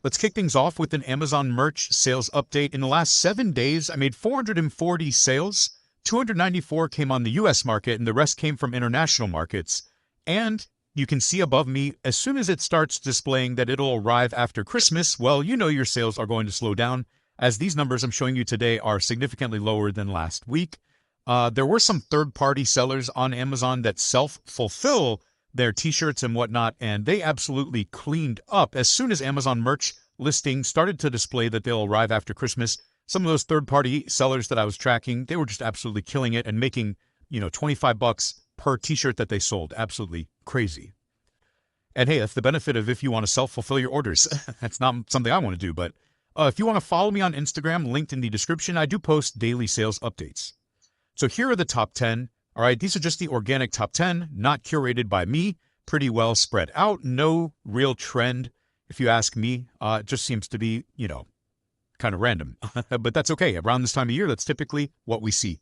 Let's kick things off with an Amazon merch sales update. In the last 7 days, I made 440 sales. 294 came on the US market, and the rest came from international markets. And you can see above me, as soon as it starts displaying that it'll arrive after Christmas, well, you know your sales are going to slow down, as these numbers I'm showing you today are significantly lower than last week. There were some third-party sellers on Amazon that self-fulfill their t-shirts and whatnot, and they absolutely cleaned up. As soon as Amazon merch listings started to display that they'll arrive after Christmas, some of those third-party sellers that I was tracking, they were just absolutely killing it and making, $25 per t-shirt that they sold. Absolutely crazy. And hey, that's the benefit of if you want to self-fulfill your orders. That's not something I want to do, but if you want to follow me on Instagram, linked in the description, I do post daily sales updates. So here are the top 10. All right, these are just the organic top 10, not curated by me, pretty well spread out, no real trend. If you ask me, it just seems to be, kind of random, but that's okay. Around this time of year, that's typically what we see.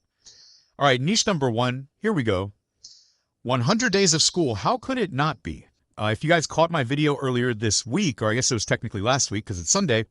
All right, niche number 1, here we go. 100 days of school, how could it not be? If you guys caught my video earlier this week, or I guess it was technically last week because it's Sunday,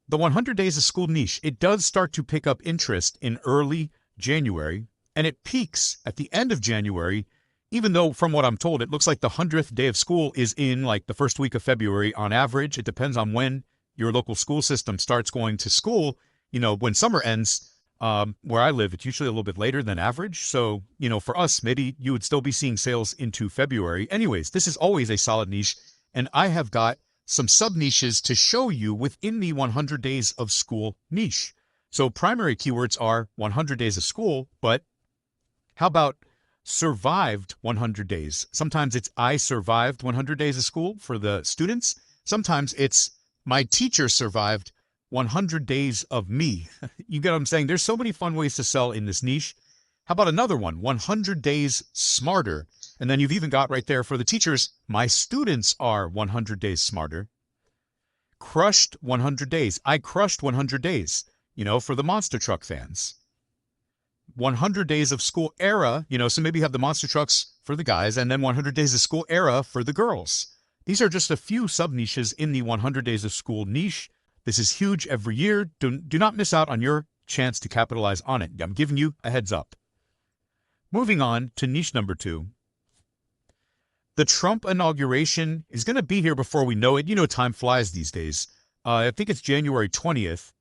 the 100 days of school niche, it does start to pick up interest in early January, and it peaks at the end of January, even though from what I'm told, it looks like the 100th day of school is in like the first week of February on average. It depends on when your local school system starts going to school. When summer ends, where I live, it's usually a little bit later than average. So, for us, maybe you would still be seeing sales into February. Anyways, this is always a solid niche, and I have got some sub-niches to show you within the 100 days of school niche. So primary keywords are 100 days of school, but how about survived 100 days? Sometimes it's I survived 100 days of school for the students. Sometimes it's my teacher survived 100 days of me. You get what I'm saying? There's so many fun ways to sell in this niche. How about another one? 100 days smarter. And then you've even got right there for the teachers, my students are 100 days smarter. Crushed 100 days. I crushed 100 days. For the monster truck fans. 100 days of school era, so maybe you have the monster trucks for the guys, and then 100 days of school era for the girls. These are just a few sub-niches in the 100 days of school niche. This is huge every year. Do not miss out on your chance to capitalize on it. I'm giving you a heads up. Moving on to niche number 2. The Trump inauguration is going to be here before we know it. Time flies these days. I think it's January 20th.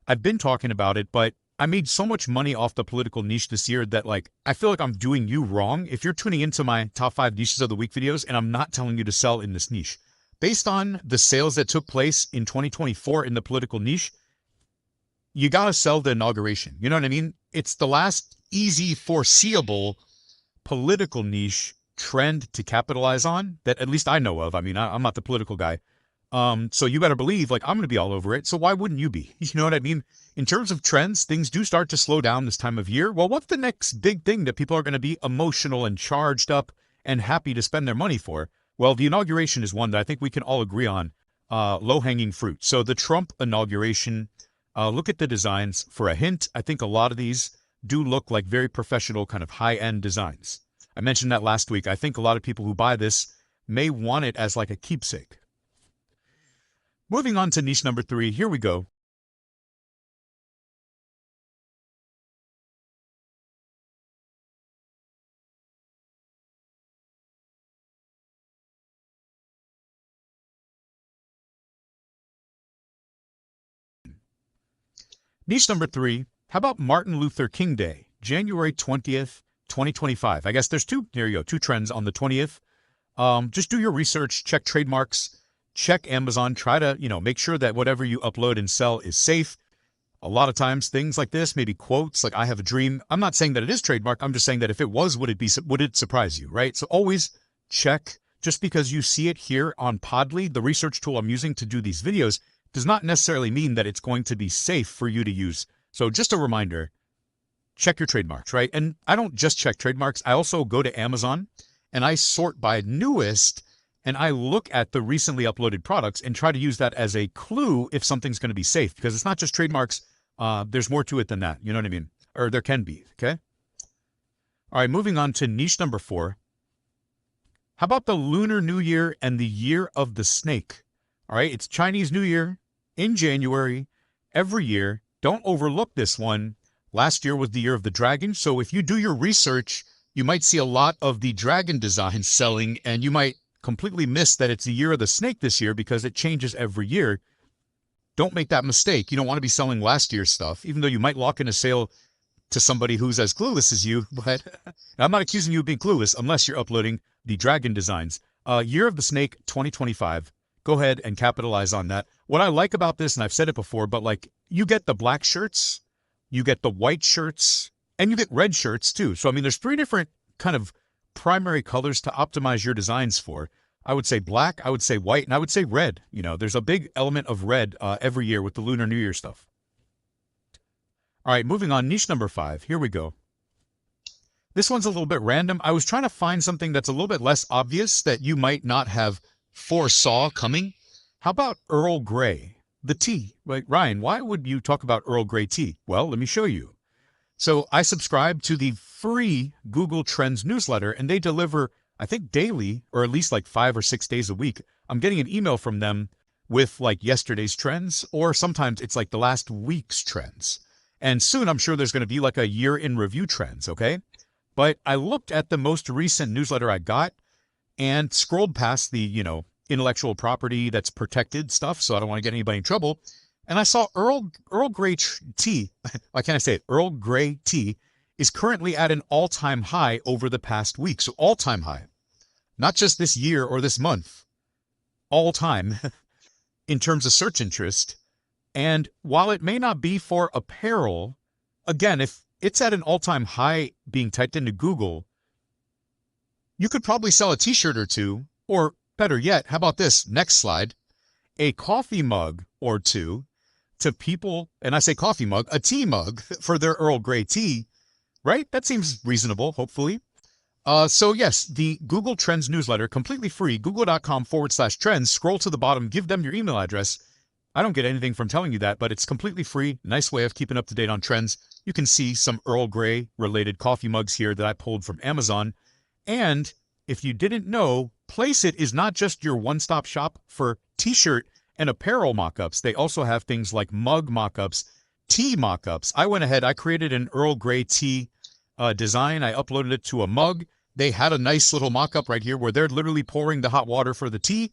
I've been talking about it, but I made so much money off the political niche this year that I feel like I'm doing you wrong if you're tuning into my top 5 niches of the week videos and I'm not telling you to sell in this niche. Based on the sales that took place in 2024 in the political niche, you got to sell the inauguration. You know what I mean? It's the last easy, foreseeable political niche trend to capitalize on that at least I know of. I mean, I'm not the political guy. So you better believe I'm going to be all over it. So why wouldn't you be? You know what I mean? In terms of trends, things do start to slow down this time of year. Well, what's the next big thing that people are going to be emotional and charged up and happy to spend their money for? Well, the inauguration is one that I think we can all agree on, low-hanging fruit. So the Trump inauguration, look at the designs. For a hint, I think a lot of these do look like very professional, kind of high-end designs. I mentioned that last week. I think a lot of people who buy this may want it as like a keepsake. Moving on to niche number 3, here we go. Niche number 3, how about Martin Luther King Day, January 20th, 2025. I guess there's two trends on the 20th. Just do your research, check trademarks, check Amazon, try to, make sure that whatever you upload and sell is safe. A lot of times things like this, maybe quotes like I have a dream. I'm not saying that it is trademark. I'm just saying that if it was, would it surprise you, right? So always check. Just because you see it here on Podly, the research tool I'm using to do these videos, does not necessarily mean that it's going to be safe for you to use. So just a reminder, check your trademarks, right? And I don't just check trademarks. I also go to Amazon and I sort by newest, and I look at the recently uploaded products and try to use that as a clue if something's going to be safe, because it's not just trademarks. There's more to it than that. You know what I mean? Or there can be, okay? All right, moving on to niche number 4. How about the Lunar New Year and the Year of the Snake? All right, it's Chinese New Year in January every year. Don't overlook this one. Last year was the year of the dragon, so if you do your research, you might see a lot of the dragon designs selling, and you might completely miss that it's the year of the snake this year because it changes every year. Don't make that mistake. You don't want to be selling last year's stuff, even though you might lock in a sale to somebody who's as clueless as you. But I'm not accusing you of being clueless unless you're uploading the dragon designs. Year of the Snake 2025. Go ahead and capitalize on that. What I like about this, and I've said it before, but like you get the black shirts, you get the white shirts, and you get red shirts too. So, I mean, there's 3 different kind of primary colors to optimize your designs for. I would say black, I would say white, and I would say red. You know, there's a big element of red every year with the Lunar New Year stuff. All right, moving on, niche number 5. Here we go. This one's a little bit random. I was trying to find something that's a little bit less obvious that you might not have foresaw coming. How about Earl Grey, the tea? Like, Ryan, why would you talk about Earl Grey tea? Well, let me show you. So I subscribe to the free Google Trends newsletter, and they deliver, I think, daily, or at least like 5 or 6 days a week. I'm getting an email from them with like yesterday's trends, or sometimes it's like the last week's trends. And soon I'm sure there's going to be like a year in review trends, okay? But I looked at the most recent newsletter I got and scrolled past the, you know, intellectual property that's protected stuff, so I don't want to get anybody in trouble. And I saw Earl Grey tea, why can't I say it? Earl Grey tea is currently at an all-time high over the past week. So all-time high. Not just this year or this month. All time in terms of search interest. And while it may not be for apparel, again, if it's at an all-time high being typed into Google, you could probably sell a t-shirt or two, or better yet, how about this? Next slide. A coffee mug or two to people, and I say coffee mug, a tea mug for their Earl Grey tea, right? That seems reasonable, hopefully. So yes, the Google Trends newsletter, completely free, google.com/trends. Scroll to the bottom, give them your email address. I don't get anything from telling you that, but it's completely free. Nice way of keeping up to date on trends. You can see some Earl Grey related coffee mugs here that I pulled from Amazon. And if you didn't know, Placeit is not just your one-stop shop for t-shirt and apparel mock-ups. They also have things like mug mock-ups, tea mock-ups. I went ahead, I created an Earl Grey tea design. I uploaded it to a mug. They had a nice little mock-up right here where they're literally pouring the hot water for the tea.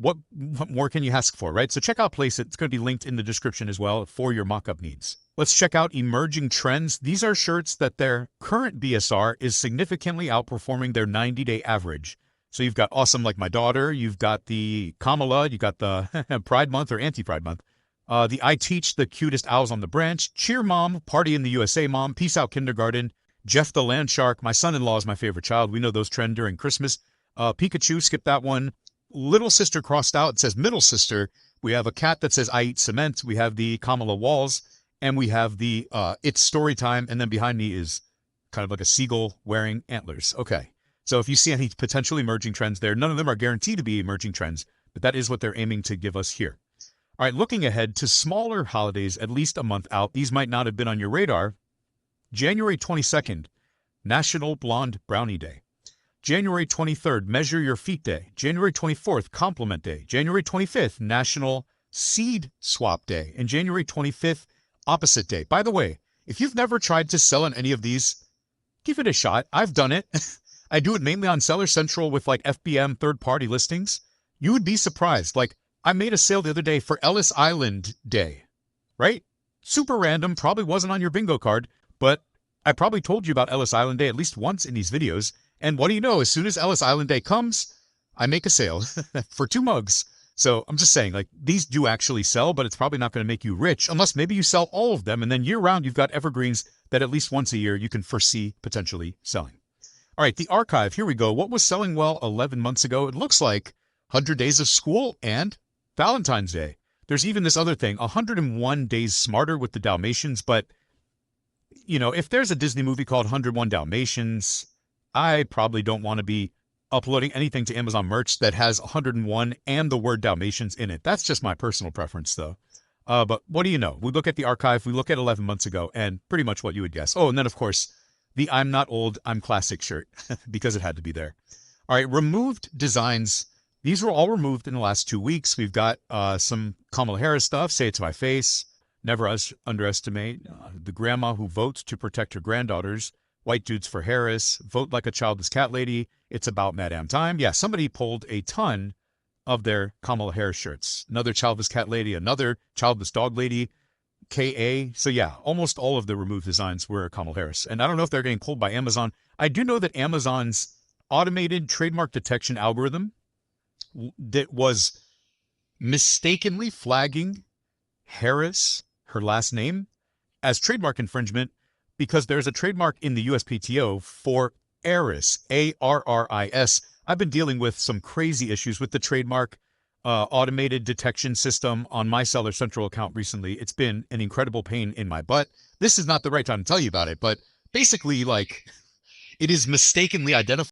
What more can you ask for, right? So check out Placeit. It's going to be linked in the description as well for your mock-up needs. Let's check out emerging trends. These are shirts that their current BSR is significantly outperforming their 90-day average. So you've got Awesome Like My Daughter, you've got the Kamala, you got the Pride Month or Anti-Pride Month, the I Teach the Cutest Owls on the Branch, Cheer Mom, Party in the USA Mom, Peace Out Kindergarten, Jeff the Land Shark, my son-in-law is my favorite child. We know those trend during Christmas. Pikachu, skip that one. Little Sister crossed out, it says Middle Sister. We have a cat that says I Eat Cement. We have the Kamala Walls, and we have the It's Story Time, and then behind me is kind of like a seagull wearing antlers. Okay, so if you see any potential emerging trends there, none of them are guaranteed to be emerging trends, but that is what they're aiming to give us here. All right, looking ahead to smaller holidays, at least a month out, these might not have been on your radar. January 22nd, National Blonde Brownie Day. January 23rd, Measure Your Feet Day. January 24th, Compliment Day. January 25th, National Seed Swap Day. And January 25th, Opposite Day. By the way, if you've never tried to sell on any of these, give it a shot. I've done it. I do it mainly on Seller Central with like FBM third-party listings. You would be surprised. Like, I made a sale the other day for Ellis Island Day, right? Super random, probably wasn't on your bingo card, but I probably told you about Ellis Island Day at least once in these videos. And what do you know? As soon as Ellis Island Day comes, I make a sale for 2 mugs. So I'm just saying, like, these do actually sell, but it's probably not going to make you rich unless maybe you sell all of them. And then year round, you've got evergreens that at least once a year you can foresee potentially selling. All right, the archive. Here we go. What was selling well 11 months ago? It looks like 100 Days of School and Valentine's Day. There's even this other thing, 101 Days Smarter with the Dalmatians. But, you know, if there's a Disney movie called 101 Dalmatians, I probably don't want to be uploading anything to Amazon merch that has 101 and the word Dalmatians in it. That's just my personal preference, though. But what do you know? We look at the archive, we look at 11 months ago, and pretty much what you would guess. Oh, and then, of course, the I'm Not Old, I'm Classic shirt, because it had to be there. All right, removed designs These were all removed in the last 2 weeks. We've got some Kamala Harris stuff, say it to my face. Never underestimate the grandma who votes to protect her granddaughters. White dudes for Harris. Vote like a childless cat lady. It's about Madame Time. Yeah, somebody pulled a ton of their Kamala Harris shirts. Another childless cat lady, another childless dog lady, KA. So yeah, almost all of the removed designs were Kamala Harris. And I don't know if they're getting pulled by Amazon. I do know that Amazon's automated trademark detection algorithm that was mistakenly flagging Harris, her last name, as trademark infringement because there's a trademark in the USPTO for Aris, ARRIS. I've been dealing with some crazy issues with the trademark automated detection system on my Seller Central account recently. It's been an incredible pain in my butt. This is not the right time to tell you about it, but basically, like, it is mistakenly identified